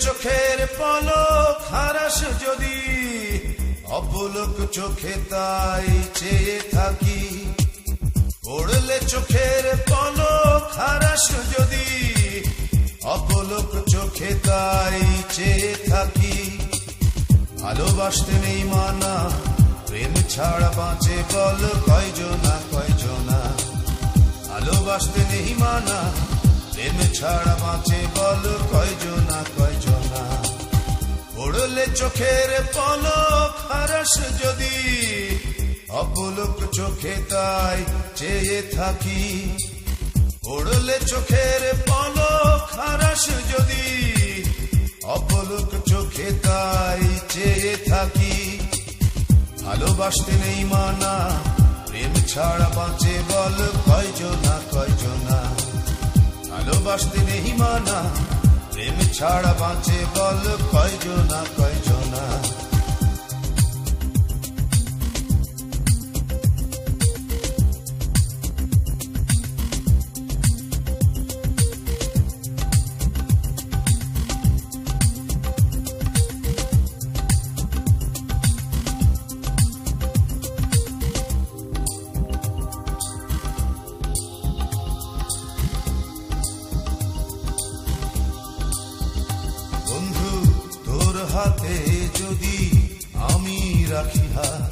চোখের পলক হারাস যদি, অপলক চোখে তাই চেয়ে থাকি। পড়লে চোখের পলক হারাস যদি, অপলক চোখে তাই চেয়ে থাকি। ভালোবাসতে নেই মানা, প্রেম ছাড়া বাঁচে বল কয়জনা কয়জনা। ভালোবাসতে নেই মানা, প্রেম ছাড়া বাঁচে বল কয়জনা কয়জনা। পড়লে চোখের পলক হারাস যদি, অপলক চোখে তাই চেয়ে থাকি। পড়লে চোখের পলক হারাস যদি, অপলক চোখে তাই চেয়ে থাকি। ভালোবাসতে নেই মানা, প্রেম ছাড়া বাঁচে বল কয়জনা কয়জনা। ভালোবাসতে নেই মানা, প্রেম ছাড়া বাঁচে বল কয়জনা কয়জনা। বন্ধু তোর হাতে যদি আমি রাখি হাত,